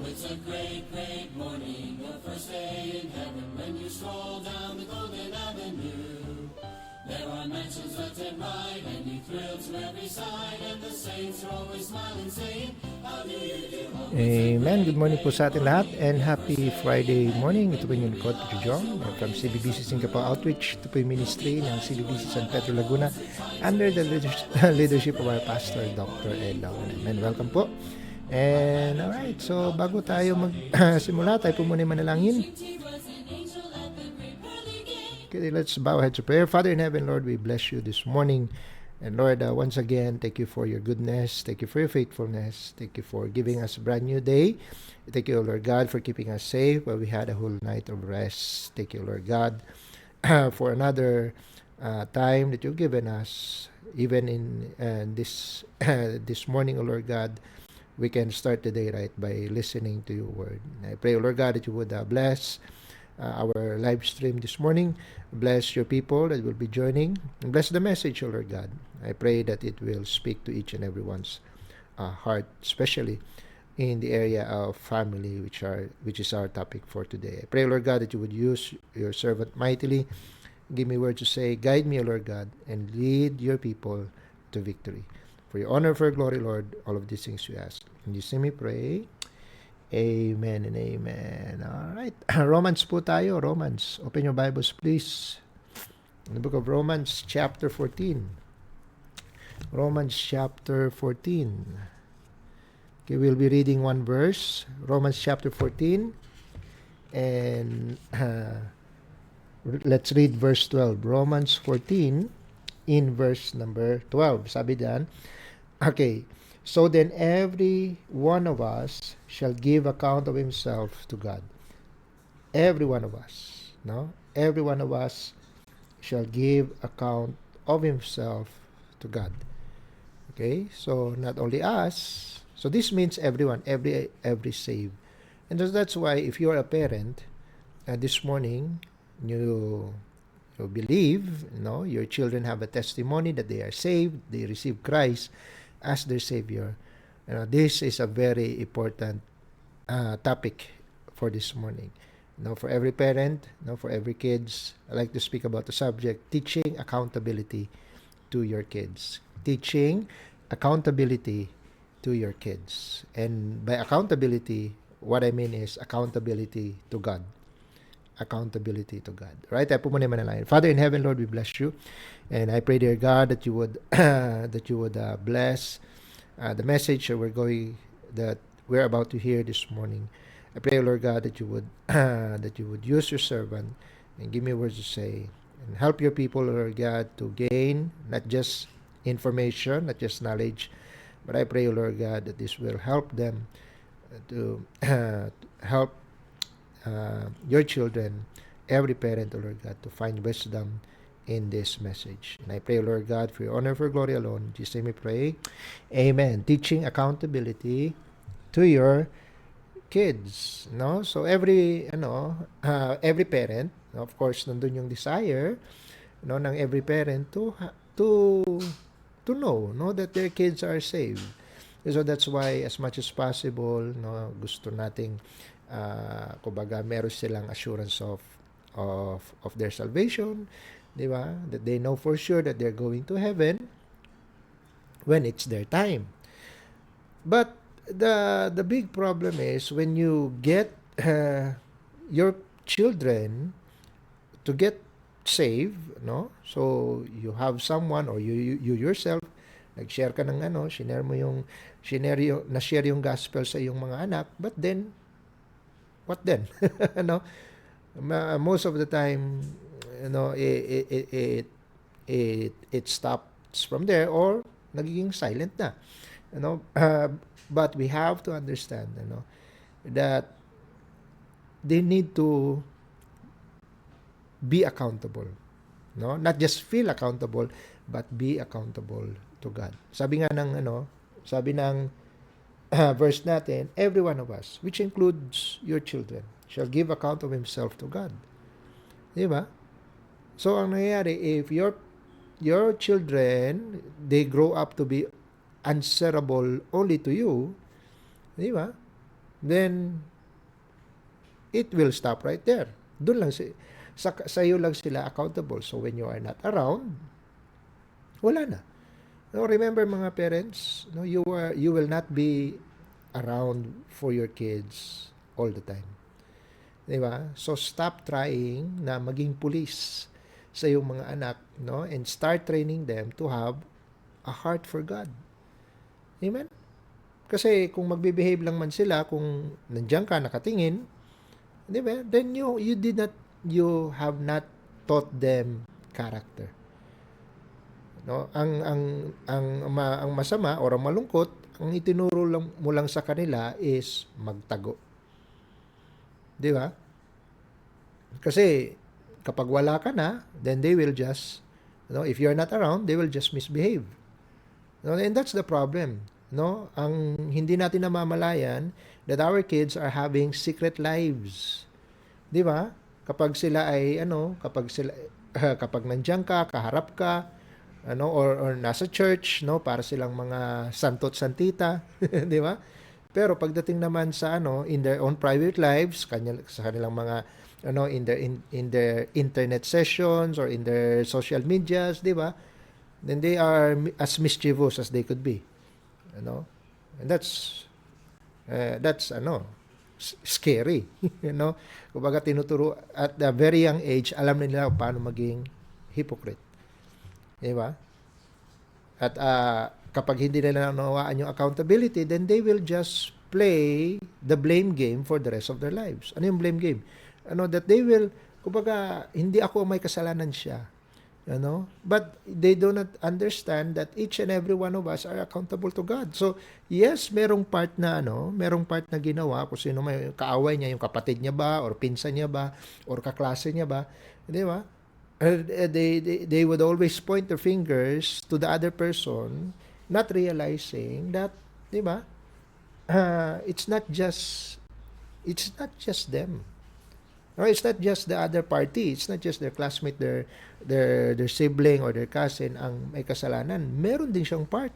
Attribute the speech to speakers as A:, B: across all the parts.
A: It's a great, great morning, the first day in heaven, when you stroll down the golden avenue. There are mansions left and right, and you thrill to every side, and the saints are always smiling, saying, how do you do?
B: Amen. Good morning po sa atin lahat and happy Friday morning. Ito po yung lingkod, Peter Jong from CBBC Singapore Outreach. Ito po yung ministry ng CBBC San Pedro Laguna under the leadership of our pastor, Dr. Ed Launan. Amen. Welcome po. And alright, so bago tayo magsimula, tayo po muna manalangin. Okay, let's bow our heads to prayer. Father in heaven, Lord, we bless you this morning. And Lord, once again, thank you for your goodness. Thank you for your faithfulness. Thank you for giving us a brand new day. Thank you, Lord God, for keeping us safe while we had a whole night of rest. Thank you, Lord God, for another time that you've given us. Even in this this morning, O Lord God, we can start the day right by listening to your word. And I pray, O Lord God, that you would bless our live stream this morning. Bless your people that will be joining. And bless the message, O Lord God. I pray that it will speak to each and everyone's heart, especially in the area of family, which is our topic for today. I pray, Lord God, that you would use your servant mightily. Give me words to say. Guide me, O Lord God, and lead your people to victory. For your honor, for your glory, Lord, all of these things we ask. And you see me pray. Amen and amen. All right. Romans po tayo. Romans. Open your Bibles, please. In the book of Romans, chapter 14. Romans chapter 14. Okay, we'll be reading one verse. Romans chapter 14. And let's read verse 12. Romans 14 in verse number 12. Sabi diyan, okay, so then every one of us shall give account of himself to God. Every one of us, no? Every one of us shall give account of himself to God. Okay, so not only us. So this means everyone, every saved. And that's why if you are a parent, this morning you believe, your children have a testimony that they are saved, they receive Christ as their Savior. This is a very important topic for this morning. For every parent, for every kids, I like to speak about the subject, teaching accountability to your kids. Teaching accountability to your kids. And by accountability, what I mean is accountability to God. Accountability to God. Right? Tayo po muna manalangin. Father in heaven, Lord, we bless you. And I pray, dear God, that you would bless the message that we're about to hear this morning. I pray, Lord God, that you would use your servant and give me words to say and help your people, Lord God, to gain not just information, not just knowledge, but I pray, Lord God, that this will help them to help your children, every parent, Lord God, to find wisdom in this message. And I pray, Lord God, for your honor, for your glory alone. In Jesus' name we pray. Amen. Teaching accountability to your kids, no? So every parent, of course, nandun yung desire, ng every parent to know, that their kids are saved. So that's why as much as possible, gusto nating kumbaga meron silang assurance of their salvation, di ba? That they know for sure that they're going to heaven when it's their time. But the big problem is when you get your children to get saved, no? So you have someone or you yourself nag-share ka ng na-share yung gospel sa iyong mga anak, but then what then? Most of the time, it stops from there or nagiging silent na. But we have to understand, that they need to be accountable. Not just feel accountable, but be accountable to God. Sabi ng verse natin, every one of us, which includes your children, shall give account of himself to God. Di ba? So, ang nangyayari, if your children, they grow up to be answerable only to you, di ba? then it will stop right there. Doon lang sa iyo lang sila accountable. So when you are not around, wala na. No, remember mga parents, no, you will not be around for your kids all the time. 'Di ba? So stop trying na maging pulis sa iyong mga anak, no? And start training them to have a heart for God. Amen? Kasi kung magbe-behave lang man sila, kung nandiyan ka nakatingin, 'di ba? Then you have not taught them character. No, ang masama or ang malungkot, ang itinuro lang mo lang sa kanila is magtago. 'Di ba? Kasi kapag wala ka na, then they will just, if you're not around, they will just misbehave. No, and that's the problem. No, ang hindi natin namamalayan that our kids are having secret lives. 'Di ba? Kapag sila ay kapag nandiyan ka, kaharap ka, or nasa church, no, para silang mga santo't santita, 'di ba? Pero pagdating naman sa in their own private lives, sa kanilang mga in their internet sessions or in their social medias, 'di ba? Then they are as mischievous as they could be. And that's scary, Kumbaga tinuturo at a very young age, alam nila paano maging hypocrite. 'Di ba? At kapag hindi nila naunawaan yung accountability, then they will just play the blame game for the rest of their lives. Ano yung blame game? That they will, kumbaga, hindi ako may kasalanan siya. But they do not understand that each and every one of us are accountable to God. So, yes, merong part na ginawa, kung sino may kaaway niya, yung kapatid niya ba, or pinsan niya ba, or kaklase niya ba, 'di ba? They would always point their fingers to the other person, not realizing that, 'di ba? It's not just them. No, it's not just the other party. It's not just their classmate, their sibling or their cousin ang may kasalanan. Meron din siyang part.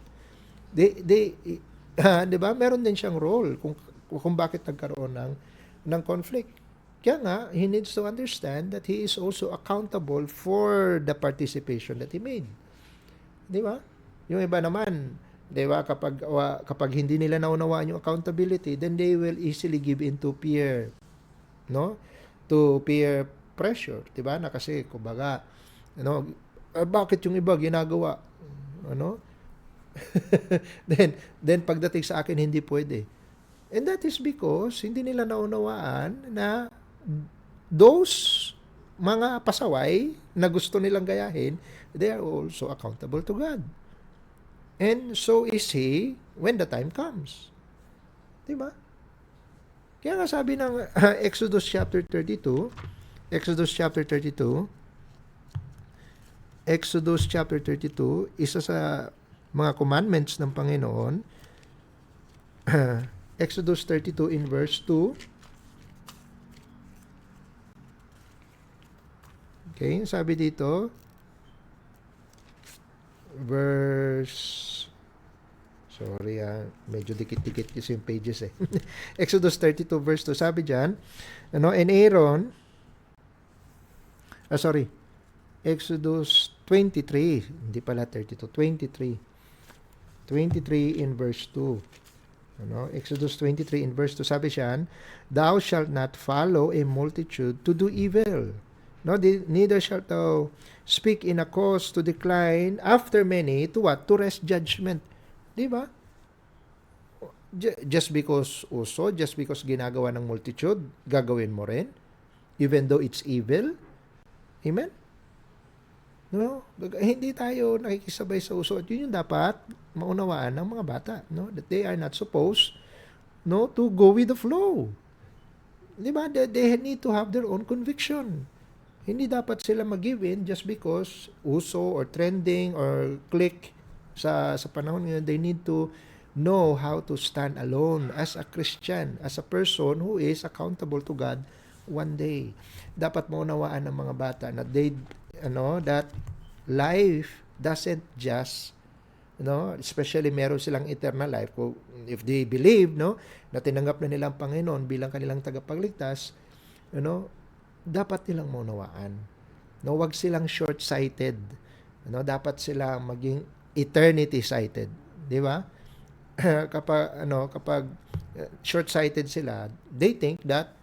B: Di ba? Meron din siyang role kung bakit nagkaroon ng conflict. Kaya nga, he needs to understand that he is also accountable for the participation that he made. Di ba? Yung iba naman, di ba, kapag hindi nila naunawaan yung accountability, then they will easily give into peer pressure, di ba? Na kasi, kumbaga, bakit yung iba ginagawa? then pagdating sa akin, hindi pwede. And that is because hindi nila naunawaan na those mga pasaway na gusto nilang gayahin, they are also accountable to God. And so is he when the time comes. Diba? Kaya nga sabi ng Exodus chapter 32, isa sa mga commandments ng Panginoon, Exodus 32 in verse 2. Okay, sabi dito, medyo dikit-dikit kasi yung pages eh. Exodus 32 verse 2, sabi diyan, and Aaron, Exodus 23, hindi pala 32, 23 in verse 2. Exodus 23 in verse 2, sabi siyan, thou shalt not follow a multitude to do evil. Neither shalt thou speak in a cause to decline after many to what? To rest judgment. Di ba? Just because ginagawa ng multitude, gagawin mo rin, even though it's evil. Amen? Hindi tayo nakikisabay sa uso. At yun yung dapat maunawaan ng mga bata. That they are not supposed to go with the flow. Di ba? They need to have their own conviction. Hindi dapat sila mag-give in just because uso or trending or click sa panahon ngayon. They need to know how to stand alone as a Christian, as a person who is accountable to God one day. Dapat maunawaan ng mga bata na that life doesn't just no, especially meron silang eternal life, if they believe, no, na tinanggap na nila ang Panginoon bilang kanilang tagapagligtas, dapat nilang maunawaan. No, wag silang short-sighted. Dapat silang maging eternity-sighted, di ba? kapag short-sighted sila, they think that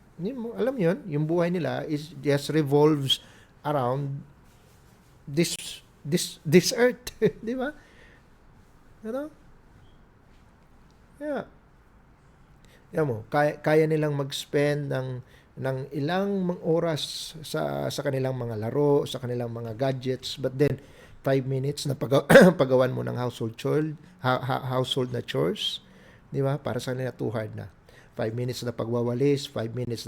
B: alam yun, yung buhay nila is just revolves around this earth, di ba? Yeah. Yan mo, kaya nilang mag-spend ng ilang oras sa kanilang mga laro, sa kanilang mga gadgets, but then 5 minutes na pagawan mo ng household na chores, di ba? Para sa kanila too hard na. 5 minutes na pagwawalis, 5 minutes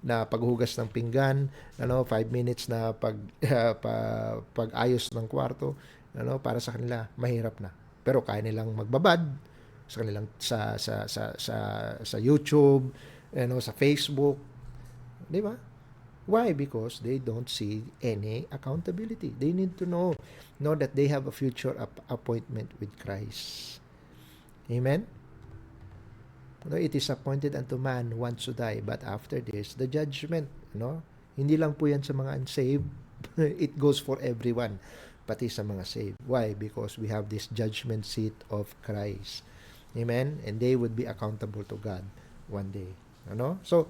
B: na paghugas ng pinggan, 5 minutes na pag-ayos ng kwarto, para sa kanila mahirap na. Pero kaya nilang magbabad sa kanilang sa YouTube, sa Facebook, di ba? Why? Because they don't see any accountability. They need to know that they have a future appointment with Christ. Amen. It is appointed unto man once to die, but after this, the judgment. Hindi lang po yan sa mga unsaved. It goes for everyone, pati sa mga saved. Why? Because we have this judgment seat of Christ. Amen? And they would be accountable to God one day. So,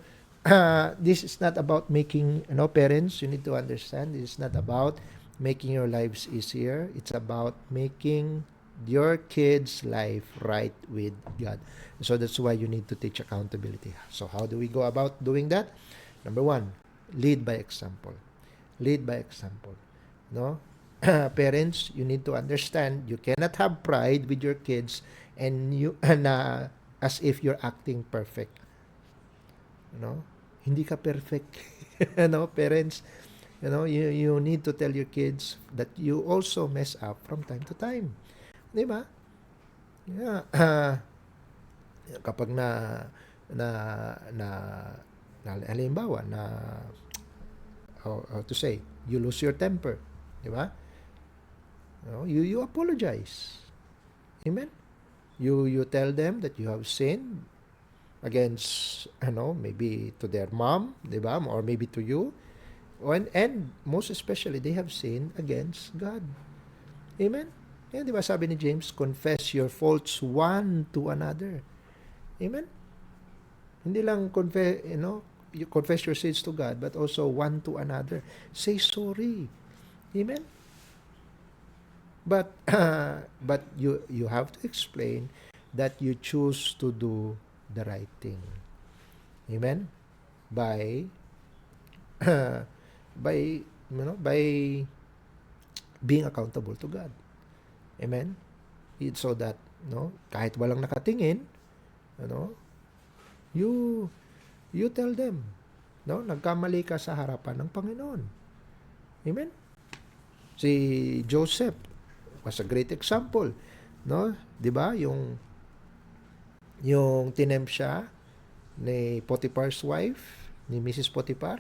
B: this is not about making, parents, you need to understand, this is not about making your lives easier. It's about making your kids' life right with God. So that's why you need to teach accountability. So how do we go about doing that? Number 1, lead by example. Lead by example. Parents, you need to understand you cannot have pride with your kids and as if you're acting perfect. Hindi ka perfect. Parents, you need to tell your kids that you also mess up from time to time. Di ba? Yeah. Kapag halimbawa how to say, you lose your temper, di ba? You apologize. Amen. You tell them that you have sinned against maybe to their mom, di ba? Or maybe to you. And most especially they have sinned against God. Amen. Yan, di ba sabi ni James, confess your faults one to another. Amen? Hindi lang you confess your sins to God, but also one to another. Say sorry. Amen? But you have to explain that you choose to do the right thing. Amen? By being accountable to God. Amen? So that kahit walang nakatingin, you tell them, nagkamali ka sa harapan ng Panginoon. Amen? Si Joseph was a great example, 'di ba? Yung tinempt siya ni Potiphar's wife, ni Mrs. Potiphar,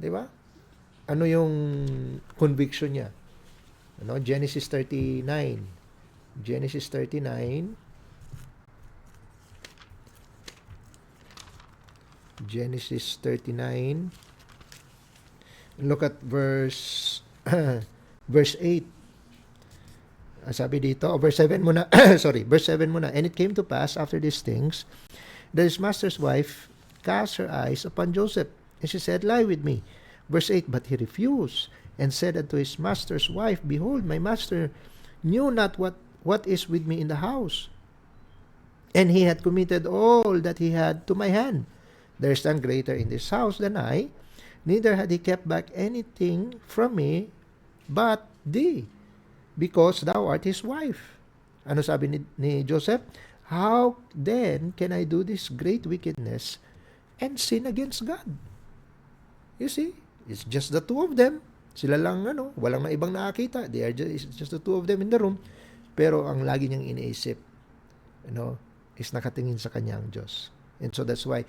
B: 'di ba? Ano yung conviction niya? Genesis 39. Genesis 39. Genesis 39. Look at verse 8. Sabi dito, verse 7 muna. Sorry, verse 7 muna. And it came to pass after these things that his master's wife cast her eyes upon Joseph, and she said, lie with me. Verse 8, but he refused, and said unto his master's wife, behold, my master knew not what is with me in the house, and he had committed all that he had to my hand. There is none greater in this house than I, neither had he kept back anything from me but thee, because thou art his wife. Ano sabi ni Joseph? How then can I do this great wickedness and sin against God? You see, it's just the two of them. Sila lang, walang na ibang nakakita. It's just the two of them in the room. Pero ang lagi niyang iniisip, is nakatingin sa kanya ang Diyos. And so that's why,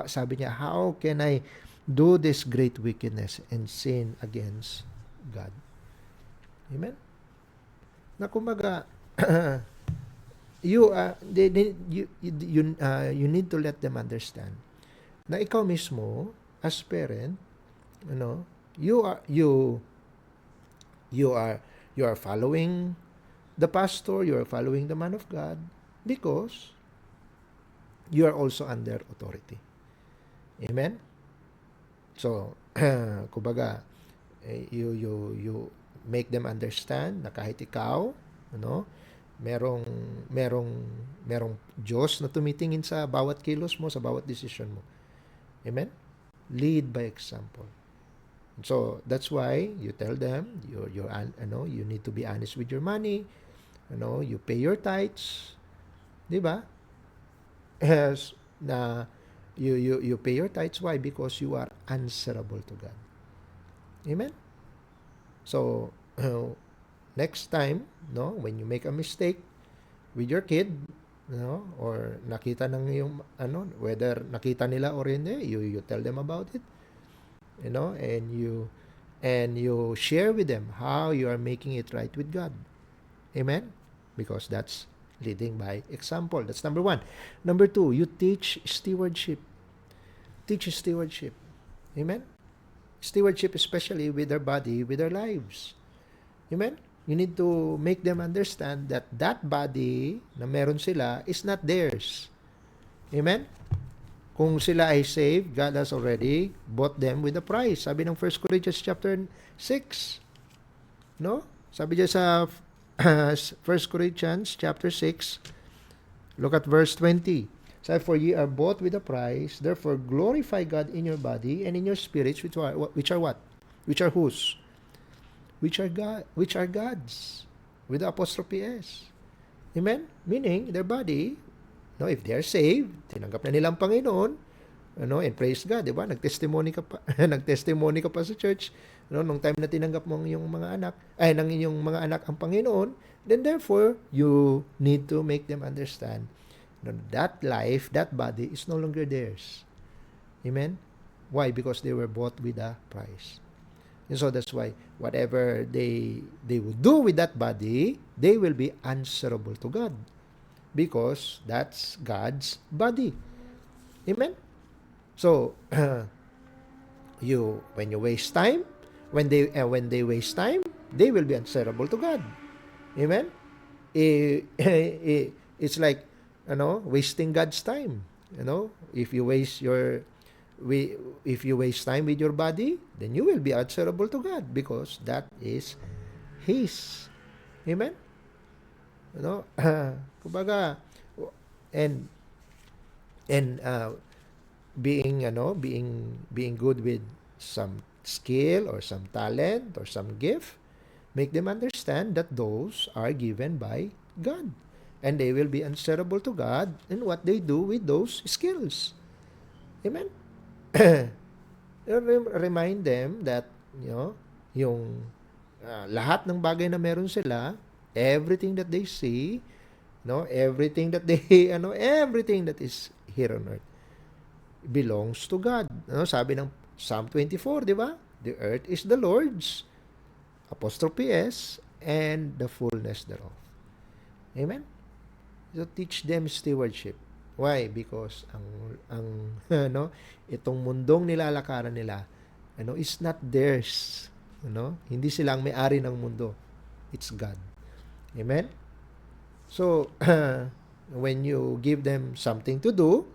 B: sabi niya, how can I do this great wickedness and sin against God? Amen? Na kumbaga, you need to let them understand na ikaw mismo as parent, you are you are you are following the pastor, you are following the man of God because you are also under authority. Amen. So, kumbaga, you make them understand na kahit ikaw, merong merong merong Diyos na tumitingin sa bawat kilos mo, sa bawat decision mo. Amen? Lead by example. So that's why you tell them you need to be honest with your money. You pay your tithes, 'di ba? As na you pay your tithes, why? Because you are answerable to God. Amen. So next time, when you make a mistake with your kid, or nakita ng yung whether nakita nila or hindi, you tell them about it, and you share with them how you are making it right with God. Amen. Because that's leading by example. That's number 1. Number 2, you teach stewardship. Teach stewardship. Amen. Stewardship, especially with their body, with their lives. Amen. You need to make them understand that that body na meron sila is not theirs. Amen? Kung sila ay saved, God has already bought them with a price. Sabi ng 1 Corinthians chapter 6. No? Sabi diyan sa 1 Corinthians chapter 6, look at verse 20. Sabi, for ye are bought with a price, therefore glorify God in your body and in your spirits, which are what? Which are whose? Which are God's, with the apostrophe S. Amen? Meaning, their body, if they are saved, tinanggap na nilang Panginoon, and praise God, di ba? Nag-testimony ka pa sa church, nung time na tinanggap mo yung mga anak, ng inyong mga anak ang Panginoon, then therefore, you need to make them understand that life, that body is no longer theirs. Amen? Why? Because they were bought with a price. And so that's why whatever they will do with that body, they will be answerable to God. Because that's God's body. Amen? So, when you waste time, when they waste time, they will be answerable to God. Amen? It's like, wasting God's time. If you waste time with your body, then you will be answerable to God because that is His. Amen? Kumbaga, and being good with some skill or some talent or some gift, make them understand that those are given by God. And they will be answerable to God in what they do with those skills. Amen? Remind them that, yung lahat ng bagay na meron sila, everything that they see, everything that they, everything that is here on earth belongs to God. Sabi ng Psalm 24, di ba? The earth is the Lord's, apostrophe S, and the fullness thereof. Amen? So teach them stewardship. Why? Because itong mundong nilalakaran nila, is not theirs. Hindi silang may-ari ng mundo. It's God. Amen? So, when you give them something to do,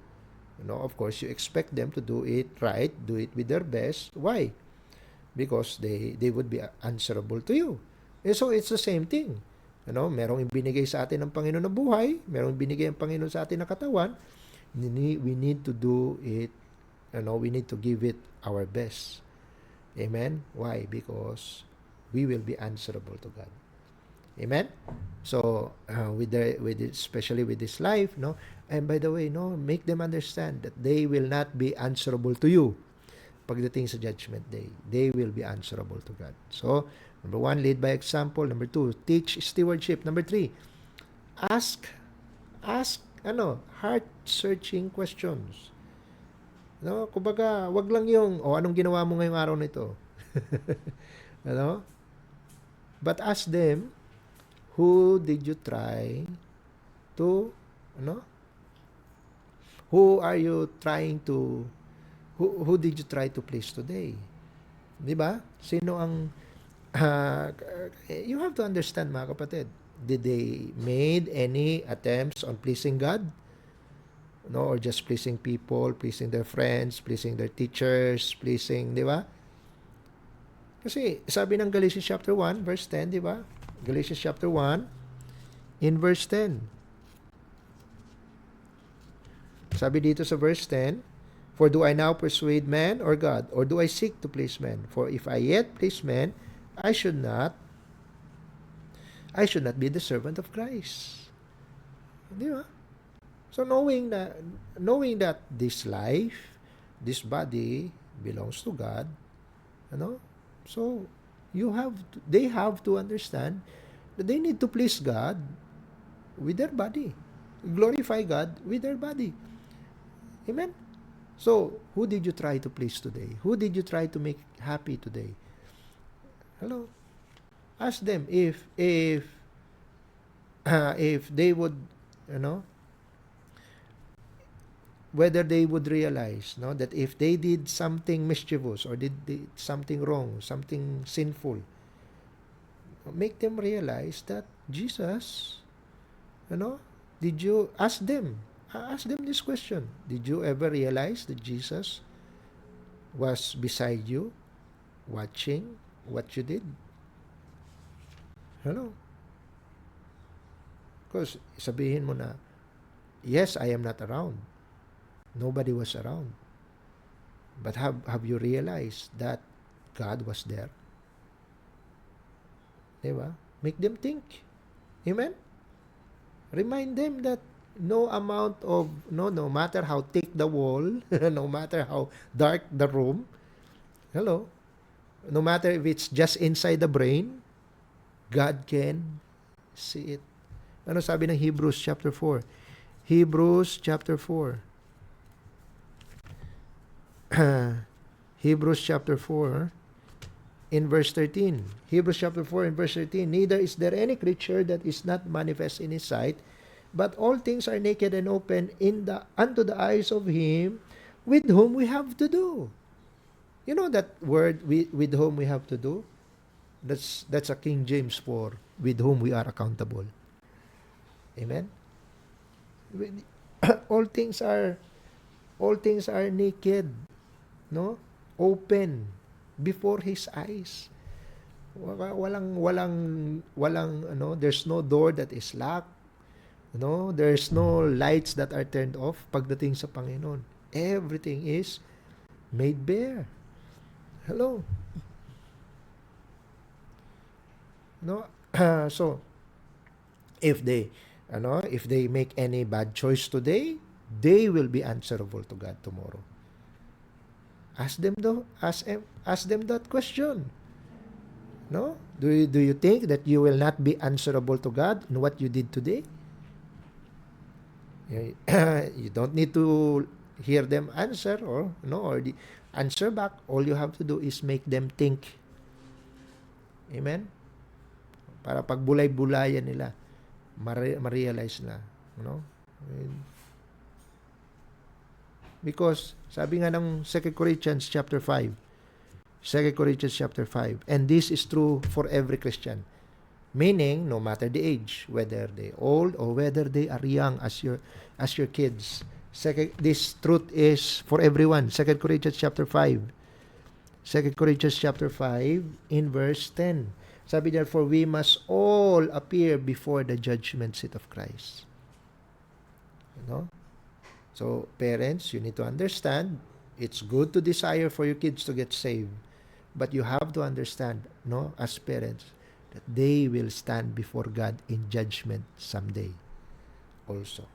B: of course, you expect them to do it right, do it with their best. Why? Because they would be answerable to you. And so, it's the same thing. Merong ibinigay sa atin ng Panginoon na buhay, merong ibinigay ang Panginoon sa atin na katawan, we need to do it, we need to give it our best. Amen? Why? Because we will be answerable to God. Amen? So, especially with this life, and by the way, make them understand that they will not be answerable to you pagdating sa judgment day. They will be answerable to God. So, number 1, lead by example. Number 2, teach stewardship. Number 3, ask heart-searching questions. Kumbaga, wag lang yung, anong ginawa mo ngayong araw nito? But ask them, who did you try to, ano? Who are you trying to, who did you try to please today? Di ba? Sino ang, you have to understand, mga kapatid, did they made any attempts on pleasing God? No, or just pleasing people, pleasing their friends, pleasing their teachers, pleasing, di ba? Kasi sabi ng Galatians chapter 1, verse 10, di ba? Galatians chapter 1, in verse 10. Sabi dito sa verse 10, for do I now persuade man or God, or do I seek to please men? For if I yet please men, I should not be the servant of Christ. Di ba? So knowing that this life, this body belongs to God, so they have to understand that they need to please God with their body, glorify God with their body. Amen. So who did you try to please today? Who did you try to make happy today? Hello. Ask them if they would, whether they would realize, that if they did something mischievous or did something wrong, something sinful, make them realize that Jesus, did you ask them this question? Did you ever realize that Jesus was beside you, watching what you did? Because sabihin mo na, yes, I am not around. Nobody was around. But have you realized that God was there? Diba? Make them think. Amen? Remind them that no matter how thick the wall, no matter how dark the room, no matter if it's just inside the brain, God can see it. Ano sabi ng Hebrews chapter 4? Hebrews chapter 4. Hebrews chapter 4 in verse 13. Hebrews chapter 4 in verse 13. Neither is there any creature that is not manifest in his sight, but all things are naked and open unto the eyes of him with whom we have to do. You know that word, with whom we have to do? That's a King James for with whom we are accountable. Amen. All things are naked, open before his eyes. Walang there's no door that is locked. There's no lights that are turned off pagdating sa Panginoon. Everything is made bare. Hello. So if they make any bad choice today, they will be answerable to God tomorrow. Ask them that question. No? Do you think that you will not be answerable to God in what you did today? You don't need to hear them answer or the answer back. All you have to do is make them think. Amen? Para pag bulay-bulayan nila, ma-realize na. Because sabi nga ng 2 Corinthians chapter 5, and this is true for every Christian. Meaning, no matter the age, whether they old or whether they are young as your kids. This truth is for everyone. 2 Corinthians chapter 5. 2 Corinthians chapter 5 in verse 10. Sabi niya, for we must all appear before the judgment seat of Christ. So, parents, you need to understand, it's good to desire for your kids to get saved. But you have to understand, as parents, that they will stand before God in judgment someday also.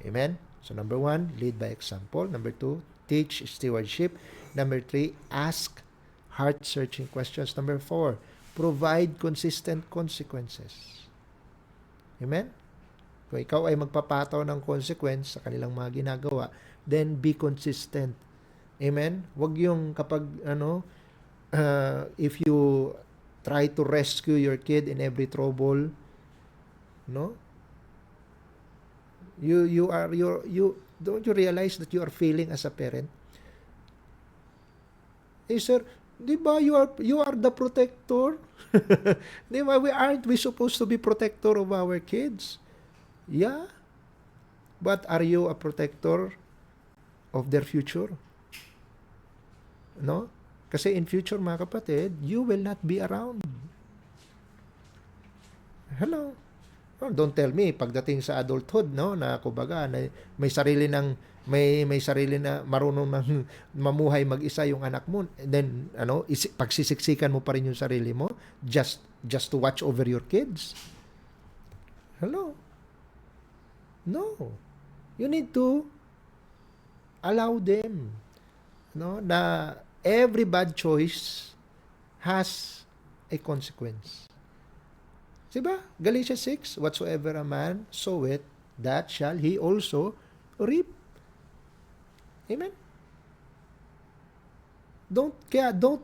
B: Amen? So, number 1, lead by example. Number 2, teach stewardship. Number 3, ask heart-searching questions. Number 4, provide consistent consequences. Amen? Kung ikaw ay magpapataw ng consequence sa kanilang mga ginagawa, then be consistent. Amen? Huwag yung kapag, if you try to rescue your kid in every trouble, No? You don't you realize that you are failing as a parent? Eh sir, di ba you are the protector? Di ba aren't we supposed to be protector of our kids? Yeah. But are you a protector of their future? No? Kasi in future, mga kapatid, you will not be around. Hello? Oh, don't tell me pagdating sa adulthood, no, na kumbaga na may sarili ng may sarili na marunong ng mamuhay mag-isa yung anak mo, and then pagsisiksikan mo pa rin yung sarili mo just to watch over your kids. Hello? No. You need to allow them, no, na every bad choice has a consequence. Diba? Galatians 6, whatsoever a man soweth, that shall he also reap. Amen? Don't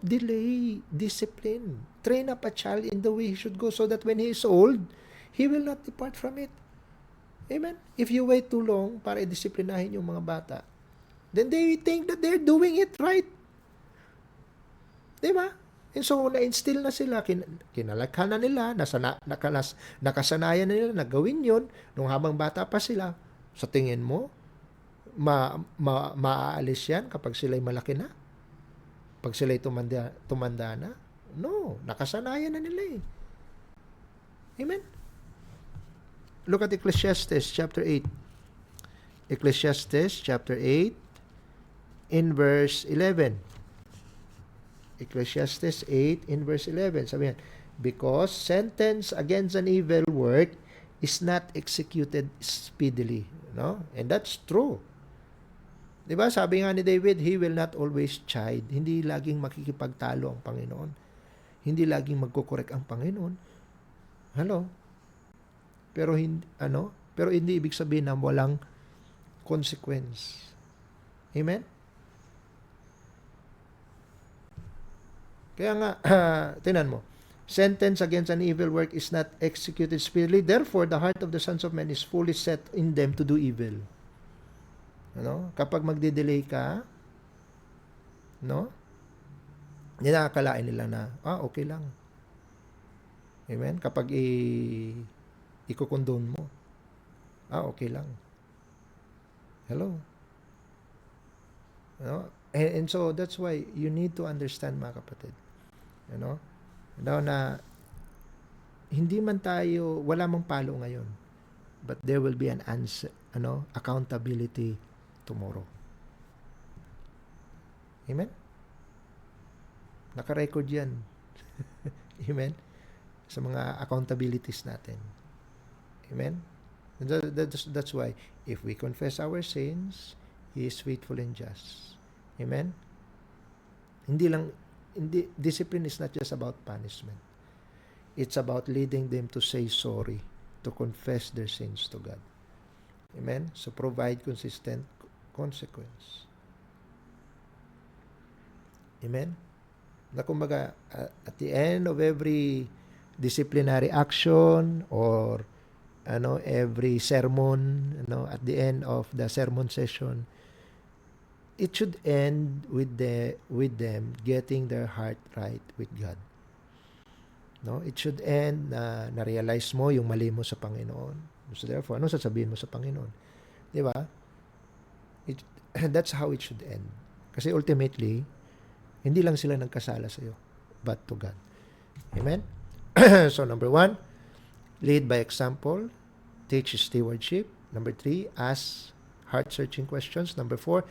B: delay discipline. Train up a child in the way he should go so that when he is old, he will not depart from it. Amen? If you wait too long para i-disiplinahin yung mga bata, then they think that they're doing it right. Diba? And so, na-instill na sila, kinalakhan na nila, nakasanayan na nila na gawin yun nung habang bata pa sila. Sa tingin mo, maaalis yan kapag sila'y malaki na? Pag sila'y tumanda na? No, nakasanayan na nila eh. Amen? Look at Ecclesiastes chapter 8. Ecclesiastes chapter 8 in verse 11. Ecclesiastes 8 in verse 11. Sabi yan, because sentence against an evil work is not executed speedily. No? And that's true. Diba? Sabi nga ni David, he will not always chide. Hindi laging makikipagtalo ang Panginoon. Hindi laging magkukorek ang Panginoon. Hello? Pero hindi ibig sabihin na walang consequence. Amen? Kaya nga, tinan mo, sentence against an evil work is not executed speedily. Therefore, the heart of the sons of men is fully set in them to do evil. Kapag magde-delay ka, nakakalain nila na, okay lang. Amen? Kapag ikukondon mo, okay lang. Hello? And so, that's why you need to understand, mga kapatid. Na hindi man tayo, wala mang palo ngayon, but there will be an answer, accountability tomorrow. Amen? Naka-record yan. Amen? Sa mga accountabilities natin. Amen? That's why, if we confess our sins, He is faithful and just. Amen? Discipline is not just about punishment. It's about leading them to say sorry, to confess their sins to God. Amen? So provide consistent consequence. Amen? Na kumbaga, at the end of every disciplinary action or every sermon, at the end of the sermon session, it should end with them getting their heart right with God. It should end na realize mo yung mali mo sa Panginoon. So therefore, ano sasabihin mo sa Panginoon? Di ba? That's how it should end. Kasi ultimately, hindi lang sila nagkasala sa iyo, but to God. Amen? So number 1, lead by example, teach stewardship. Number 3, ask heart-searching questions. Number 4,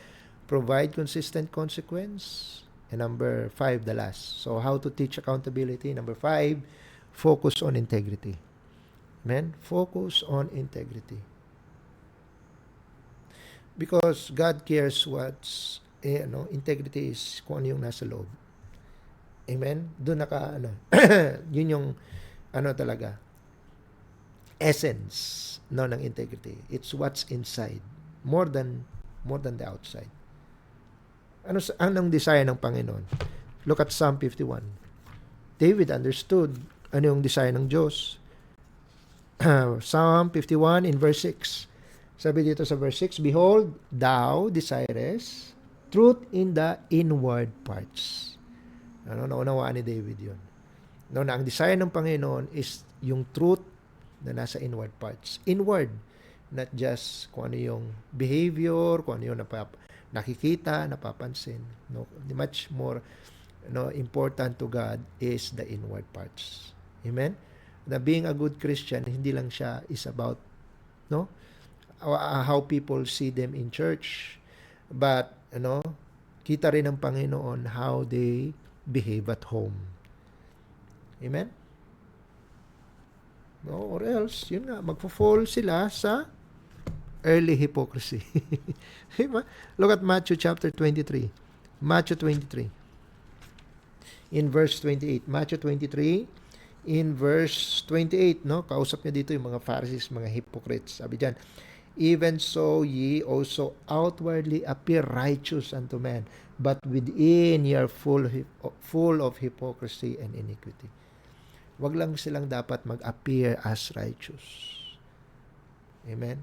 B: provide consistent consequence. And number 5, the last. So, how to teach accountability. Number 5, focus on integrity. Amen? Focus on integrity. Because God cares what's, integrity is kung ano yung nasa loob. Amen? Doon yun yung, talaga, essence, ng integrity. It's what's inside. More than the outside. Anong desire ng Panginoon? Look at Psalm 51. David understood ano yung desire ng Diyos. Psalm 51 in verse 6. Sabi dito sa verse 6, Behold, thou desirest truth in the inward parts. Ano, naunawaan ni David yun. No, na ang desire ng Panginoon is yung truth na nasa inward parts. Inward, not just kung ano yung behavior, kung ano yung nakikita, napapansin. No, much more important to God is the inward parts. Amen? Na being a good Christian, hindi lang siya is about how people see them in church, but kita rin ng Panginoon how they behave at home. Amen? No, or else, yun nga, magpo-fall sila sa early hypocrisy. Diba? Look at Matthew chapter 23. Matthew 23. In verse 28. Matthew 23, in verse 28, no? Kausap niya dito yung mga Pharisees, mga hypocrites. Sabi diyan, even so ye also outwardly appear righteous unto men, but within ye are full of hypocrisy and iniquity. Wag lang silang dapat mag-appear as righteous. Amen?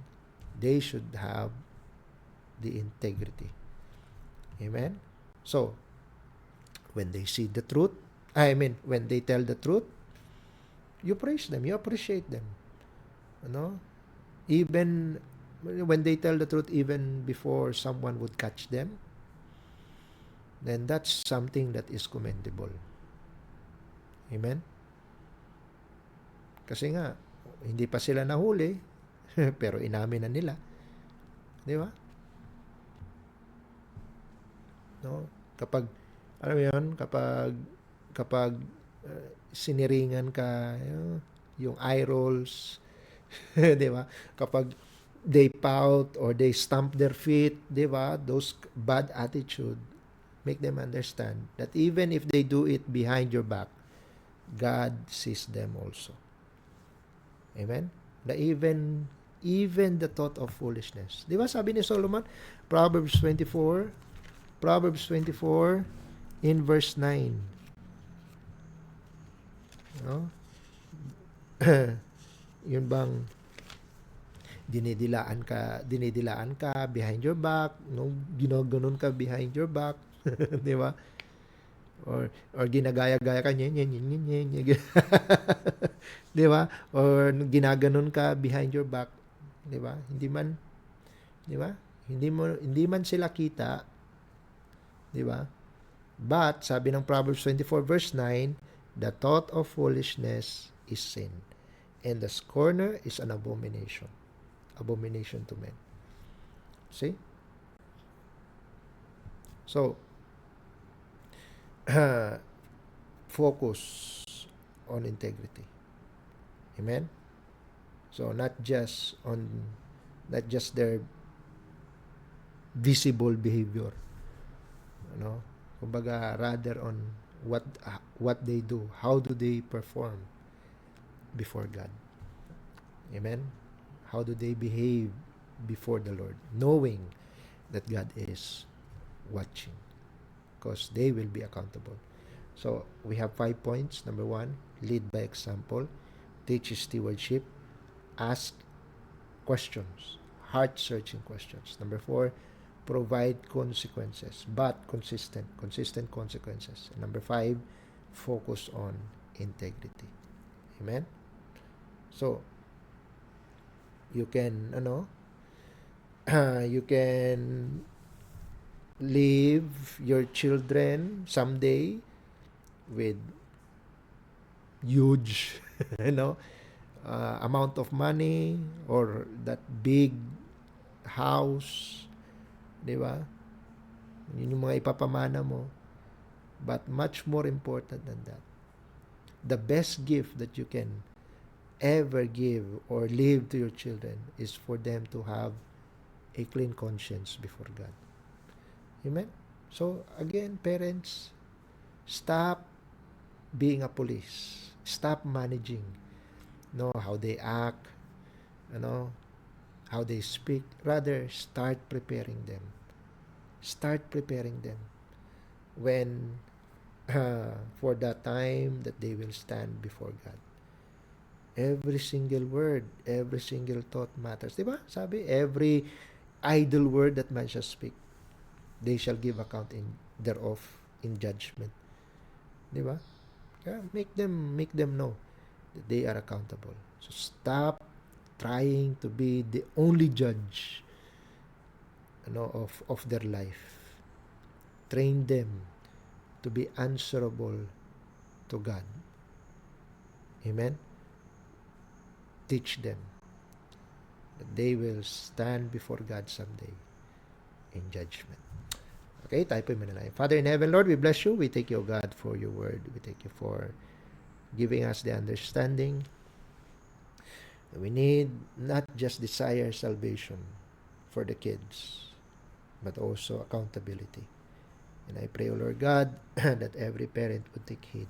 B: They should have the integrity. Amen? So, when they see the truth, when they tell the truth, you praise them, you appreciate them. Even when they tell the truth, even before someone would catch them, then that's something that is commendable. Amen? Kasi nga, hindi pa sila nahuli, pero inamin na nila. Di ba? No? Kapag, alam mo yun, kapag siniringan ka, yung eye rolls, di ba? Kapag they pout or they stamp their feet, di ba? Those bad attitude, make them understand that even if they do it behind your back, God sees them also. Amen? Na even the thought of foolishness. Di ba sabi ni Solomon, Proverbs 24 in verse 9. No? Yun bang dinidilaan ka behind your back, no? Ginaganon ka behind your back, di ba? Or ginagaya-gaya ka niya. Di ba? Or ginaganon ka behind your back, di ba? Hindi man sila kita, di ba? But sabi ng Proverbs 24 verse 9, the thought of foolishness is sin, and the scorner is an abomination to men. See? So, focus on integrity. Amen? So, not just their visible behavior. Kumbaga, rather on what they do, how do they perform before God. Amen? How do they behave before the Lord, knowing that God is watching, because they will be accountable. So, we have 5 points. Number 1, lead by example, teach stewardship, ask questions, heart-searching questions. Number 4, provide consequences, but consistent consequences. And number 5, focus on integrity. Amen? So, you can, you can leave your children someday with huge, amount of money, or that big house, di ba? Yun yung mga ipapamana mo. But much more important than that, the best gift that you can ever give or leave to your children is for them to have a clean conscience before God. Amen? So, again, parents, stop being a police. Stop managing, how they act, how they speak. Rather, start preparing them. Start preparing them when for that time that they will stand before God. Every single word, every single thought matters. Diba? Sabi, every idle word that man shall speak, they shall give account in thereof in judgment. Diba? Kaya make them know that they are accountable. So stop trying to be the only judge, of their life. Train them to be answerable to God. Amen. Teach them that they will stand before God someday in judgment. Okay, tayo po yung manalangin. Father in heaven, Lord, we bless you. We thank you, God, for your word. We thank you for giving us the understanding that we need not just desire salvation for the kids, but also accountability. And I pray, O Lord God, that every parent would take heed.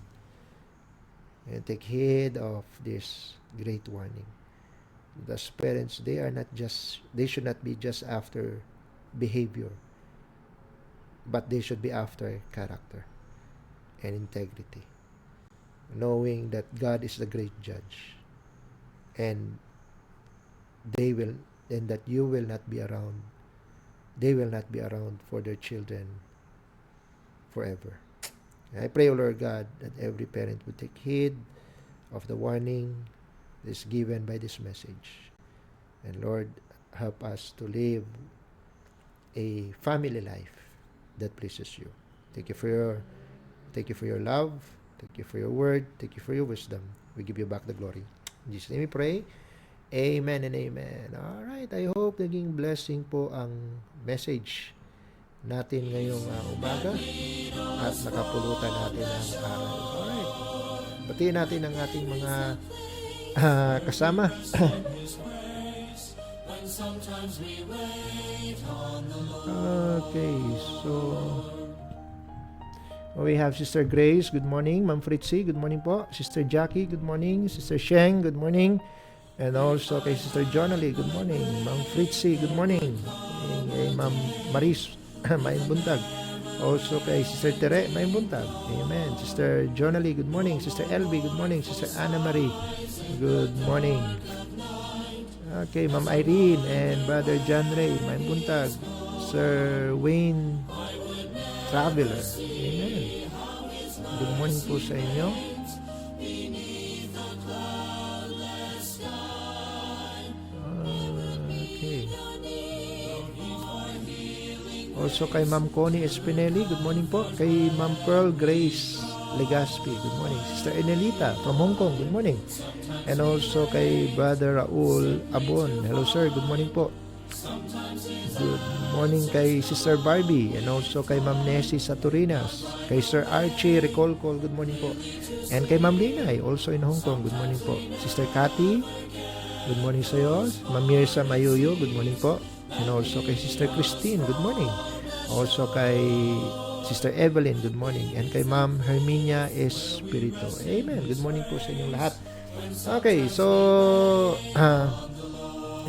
B: And take heed of this great warning. As parents, they should not be just after behavior, but they should be after character and integrity, knowing that God is the great judge, and that you will not be around. They will not be around for their children forever. And I pray, O Lord God, that every parent would take heed of the warning that is given by this message. And Lord, help us to live a family life that pleases you. Thank you for your love. Thank you for your word. Thank you for your wisdom. We give you back the glory. In Jesus' name we pray. Amen and amen. Alright, I hope naging blessing po ang message natin ngayong umaga at nakapulutan natin ang aral. Alright. Batiin natin ang ating mga kasama. Okay, so we have Sister Grace, good morning. Ma'am Fritzy, good morning po. Sister Jackie, good morning. Sister Sheng, good morning. And also kay Sister Jonalie, good morning. Ma'am Fritzy, good morning. Kay Ma'am Maris, Mayang Buntag. Also kay Sister Tere, Mayang Buntag. Amen. Sister Jonalie, good morning. Sister Elby, good morning. Sister Anna Marie, good morning. Okay, Ma'am Irene and Brother John Ray, Mayang Buntag. Sir Wayne Traveler. Amen. Good morning po sa inyo. Okay. Also kay Ma'am Connie Espinelli, good morning po. Kay Ma'am Pearl Grace Legaspi, good morning. Sister Enelita from Hong Kong, good morning. And also kay Brother Raul Abon, hello sir, good morning po. Good morning kay Sister Barbie and also kay Ma'am Nessie Saturinas, kay Sir Archie Recolcol, good morning po. And kay Ma'am Linay, also in Hong Kong, good morning po. Sister Cathy, good morning sa iyo. Ma'am Mirza Mayuyo, good morning po. And also kay Sister Christine, good morning. Also kay Sister Evelyn, good morning. And kay Ma'am Herminia Espirito. Amen. Good morning po sa inyong lahat. Okay, so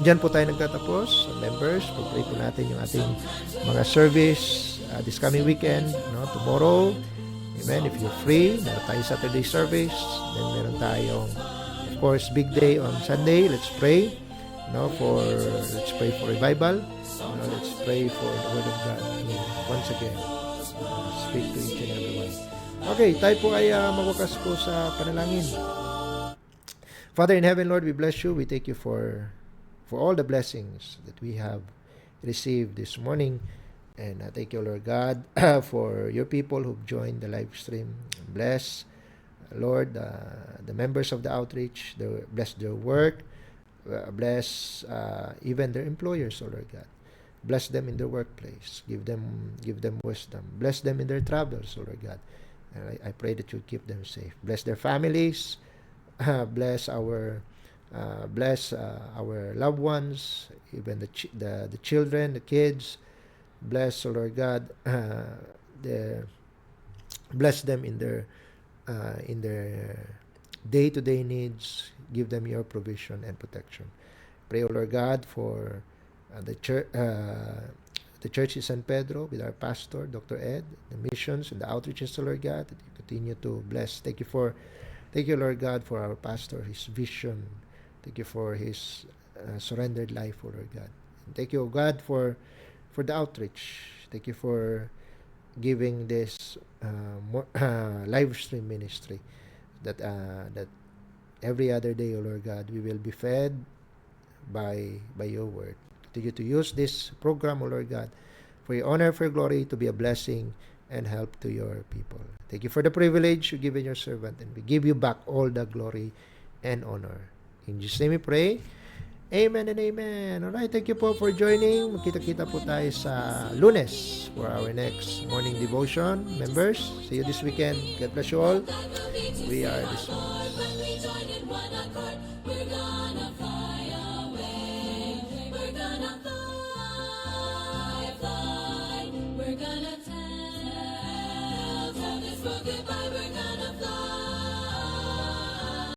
B: dyan po tayo nagtatapos. Members, pag-pray po natin yung ating mga service this coming weekend, tomorrow. Amen. If you're free, meron tayong Saturday service. Then meron tayong, of course, big day on Sunday. Let's pray. Let's pray for revival. Let's pray for the Word of God. Once again, speak to each and every one. Okay, tayo po ay magwakas po sa panalangin. Father in heaven, Lord, we bless you. We thank you for all the blessings that we have received this morning. And I thank you, Lord God, for your people who've joined the live stream. Bless, Lord, the members of the outreach. Bless their work. Bless even their employers, oh Lord God. Bless them in their workplace. Give them wisdom. Bless them in their travels, oh Lord God. And I pray that you keep them safe. Bless their families. Bless our loved ones, even the children, the kids. Bless, oh Lord God, bless them in their day-to-day needs. Give them your provision and protection. Pray, O Lord God, for the church in San Pedro with our pastor, Dr. Ed, the missions and the outreaches, O Lord God, that you continue to bless. Thank Thank you, Lord God, for our pastor, his vision. Thank you for his surrendered life, O Lord God. And thank you, O God, for the outreach. Thank you for giving this live stream ministry that every other day, O Lord God, we will be fed by your word. Thank you to use this program, O Lord God, for your honor, for your glory, to be a blessing and help to your people. Thank you for the privilege you given your servant, and we give you back all the glory and honor. In Jesus' name we pray. Amen and amen. Alright, thank you po for joining. Magkita-kita po tayo sa Lunes for our next morning devotion. Members, see you this weekend. God bless you all. We are dismissed.